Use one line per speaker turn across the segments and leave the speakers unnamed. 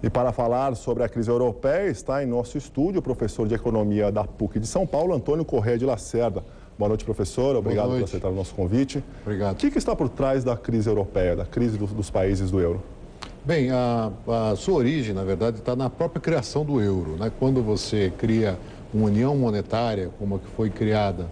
E para falar sobre a crise europeia, está em nosso estúdio o professor de Economia da PUC de São Paulo, Antônio Corrêa de Lacerda. Boa noite, professor. Obrigado por aceitar o nosso convite.
Obrigado.
O que está por trás da crise europeia, da crise dos países do euro?
Bem, a sua origem, na verdade, está na própria criação do euro, né? Quando você cria uma união monetária, como a que foi criada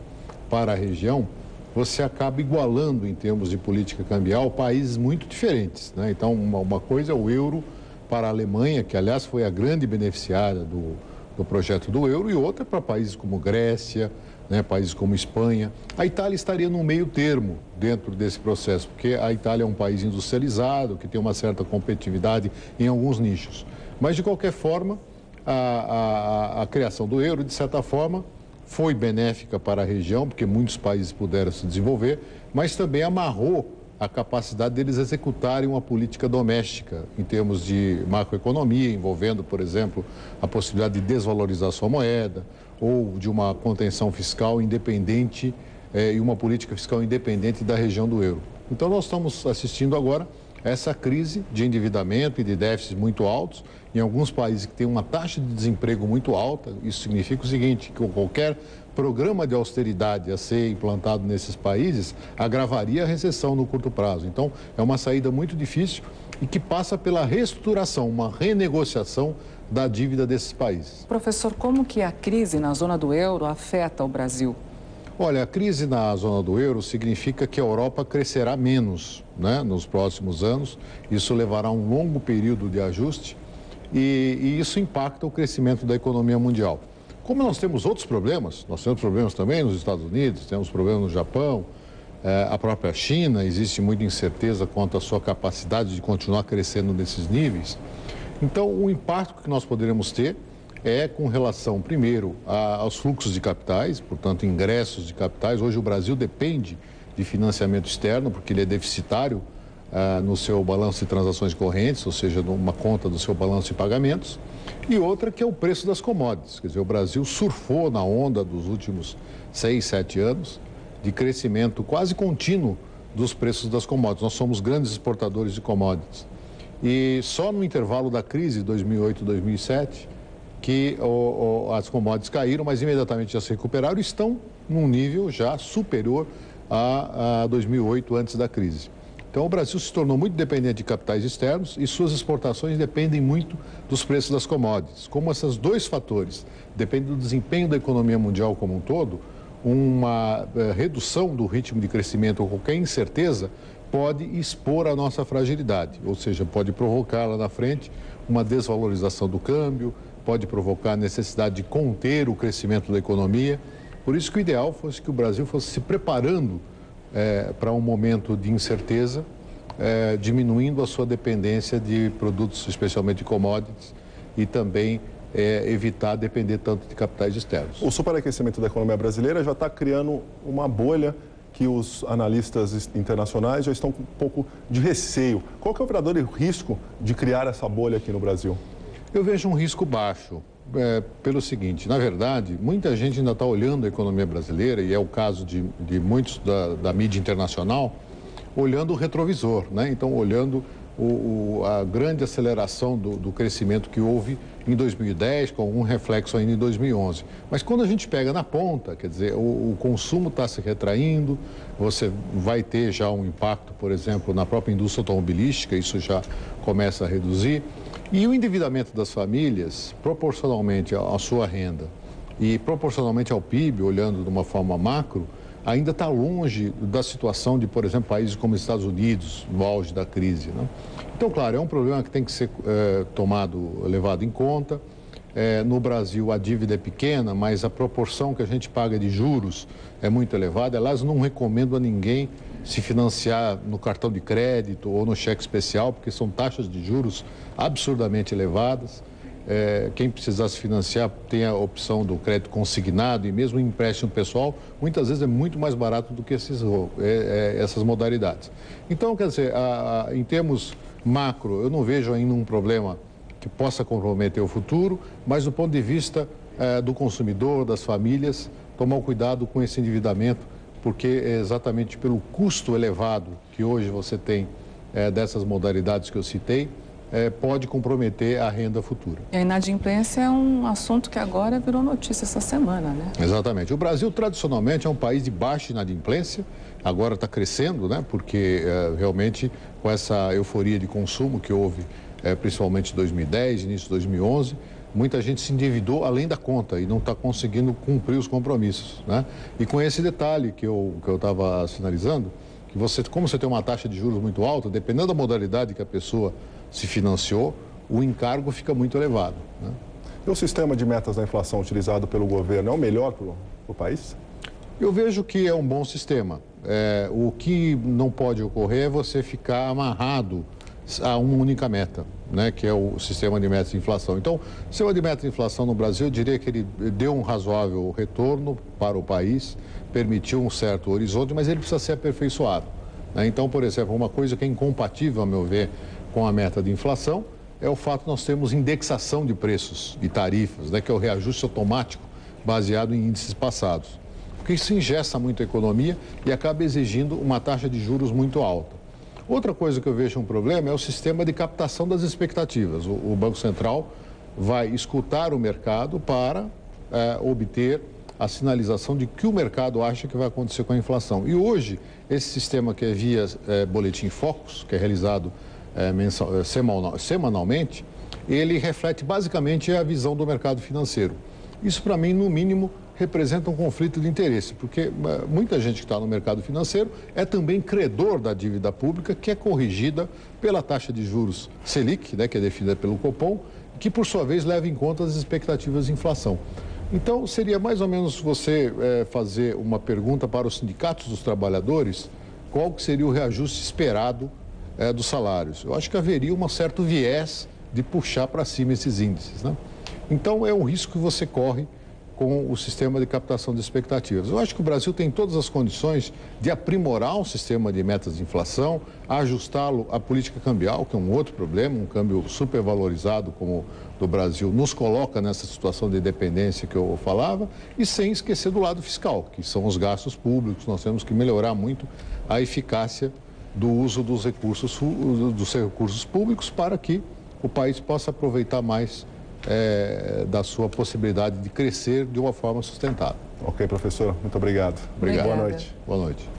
para a região, você acaba igualando, em termos de política cambial, países muito diferentes, né? Então, uma coisa é o euro para a Alemanha, que, aliás, foi a grande beneficiária do projeto do euro, e outra para países como Grécia, né, países como Espanha. A Itália estaria no meio termo dentro desse processo, porque a Itália é um país industrializado, que tem uma certa competitividade em alguns nichos. Mas, de qualquer forma, a criação do euro, de certa forma, foi benéfica para a região, porque muitos países puderam se desenvolver, mas também amarrou a capacidade deles executarem uma política doméstica em termos de macroeconomia, envolvendo, por exemplo, a possibilidade de desvalorizar sua moeda ou de uma contenção fiscal independente e uma política fiscal independente da região do euro. Então, nós estamos assistindo agora a essa crise de endividamento e de déficits muito altos. Em alguns países que têm uma taxa de desemprego muito alta, isso significa o seguinte, que qualquer programa de austeridade a ser implantado nesses países agravaria a recessão no curto prazo. Então, é uma saída muito difícil e que passa pela reestruturação, uma renegociação da dívida desses países.
Professor, como que a crise na zona do euro afeta o Brasil?
Olha, a crise na zona do euro significa que a Europa crescerá menos, né, nos próximos anos. Isso levará um longo período de ajuste e isso impacta o crescimento da economia mundial. Como nós temos outros problemas, nós temos problemas também nos Estados Unidos, temos problemas no Japão, a própria China, existe muita incerteza quanto à sua capacidade de continuar crescendo nesses níveis. Então, o impacto que nós poderemos ter é com relação, primeiro, aos fluxos de capitais, portanto, ingressos de capitais. Hoje o Brasil depende de financiamento externo, porque ele é deficitário no seu balanço de transações correntes, ou seja, numa conta do seu balanço de pagamentos. E outra que é o preço das commodities. Quer dizer, o Brasil surfou na onda dos últimos 6, 7 anos de crescimento quase contínuo dos preços das commodities. Nós somos grandes exportadores de commodities. E só no intervalo da crise de 2008 e 2007 que as commodities caíram, mas imediatamente já se recuperaram e estão num nível já superior a 2008, antes da crise. Então, o Brasil se tornou muito dependente de capitais externos e suas exportações dependem muito dos preços das commodities. Como esses dois fatores dependem do desempenho da economia mundial como um todo, uma redução do ritmo de crescimento ou qualquer incerteza pode expor a nossa fragilidade, ou seja, pode provocar lá na frente uma desvalorização do câmbio, pode provocar a necessidade de conter o crescimento da economia. Por isso que o ideal fosse que o Brasil fosse se preparando para um momento de incerteza, diminuindo a sua dependência de produtos, especialmente de commodities, e também evitar depender tanto de capitais externos.
O superaquecimento da economia brasileira já está criando uma bolha que os analistas internacionais já estão com um pouco de receio. Qual que é o verdadeiro risco de criar essa bolha aqui no Brasil?
Eu vejo um risco baixo, pelo seguinte, na verdade, muita gente ainda está olhando a economia brasileira, e é o caso de muitos da mídia internacional, olhando o retrovisor, né? Então, olhando a grande aceleração do crescimento que houve em 2010, com algum reflexo ainda em 2011. Mas quando a gente pega na ponta, quer dizer, o consumo está se retraindo, você vai ter já um impacto, por exemplo, na própria indústria automobilística, isso já começa a reduzir. E o endividamento das famílias, proporcionalmente à sua renda e proporcionalmente ao PIB, olhando de uma forma macro, ainda está longe da situação de, por exemplo, países como os Estados Unidos, no auge da crise, né? Então, claro, é um problema que tem que ser levado em conta. No Brasil, a dívida é pequena, mas a proporção que a gente paga de juros é muito elevada. Aliás, não recomendo a ninguém se financiar no cartão de crédito ou no cheque especial, porque são taxas de juros absurdamente elevadas. Quem precisar se financiar tem a opção do crédito consignado, e mesmo o empréstimo pessoal muitas vezes é muito mais barato do que essas modalidades. Então, quer dizer, em termos macro, eu não vejo ainda um problema que possa comprometer o futuro, mas do ponto de vista do consumidor, das famílias, tomar cuidado com esse endividamento, porque é exatamente pelo custo elevado que hoje você tem dessas modalidades que eu citei, pode comprometer a renda futura.
E a inadimplência é um assunto que agora virou notícia essa semana, né?
Exatamente. O Brasil, tradicionalmente, é um país de baixa inadimplência, agora está crescendo, né? Porque realmente, com essa euforia de consumo que houve, principalmente em 2010, início de 2011, muita gente se endividou além da conta e não está conseguindo cumprir os compromissos, né? E com esse detalhe que eu estava sinalizando, que como você tem uma taxa de juros muito alta, dependendo da modalidade que a pessoa se financiou, o encargo fica muito elevado, né?
E o sistema de metas da inflação utilizado pelo governo é o melhor para o país?
Eu vejo que é um bom sistema. O que não pode ocorrer é você ficar amarrado a uma única meta, né, que é o sistema de metas de inflação. Então, o sistema de metas de inflação no Brasil, eu diria que ele deu um razoável retorno para o país, permitiu um certo horizonte, mas ele precisa ser aperfeiçoado, né? Então, por exemplo, uma coisa que é incompatível, a meu ver, com a meta de inflação é o fato de nós termos indexação de preços e tarifas, né, que é o reajuste automático baseado em índices passados. Porque isso engessa muito a economia e acaba exigindo uma taxa de juros muito alta. Outra coisa que eu vejo um problema é o sistema de captação das expectativas. O Banco Central vai escutar o mercado para obter a sinalização de que o mercado acha que vai acontecer com a inflação. E hoje, esse sistema que é via Boletim Focus, que é realizado semanalmente, ele reflete basicamente a visão do mercado financeiro. Isso, para mim, no mínimo, representa um conflito de interesse, porque muita gente que está no mercado financeiro é também credor da dívida pública, que é corrigida pela taxa de juros Selic, né, que é definida pelo Copom, que, por sua vez, leva em conta as expectativas de inflação. Então, seria mais ou menos você fazer uma pergunta para os sindicatos dos trabalhadores, qual que seria o reajuste esperado dos salários. Eu acho que haveria um certo viés de puxar para cima esses índices, né? Então, é um risco que você corre com o sistema de captação de expectativas. Eu acho que o Brasil tem todas as condições de aprimorar um sistema de metas de inflação, ajustá-lo à política cambial, que é um outro problema, um câmbio supervalorizado como o do Brasil nos coloca nessa situação de dependência que eu falava, e sem esquecer do lado fiscal, que são os gastos públicos. Nós temos que melhorar muito a eficácia do uso dos recursos públicos para que o país possa aproveitar mais da sua possibilidade de crescer de uma forma sustentável.
Ok, professor. Muito obrigado.
Obrigado.
Boa noite.
Boa noite.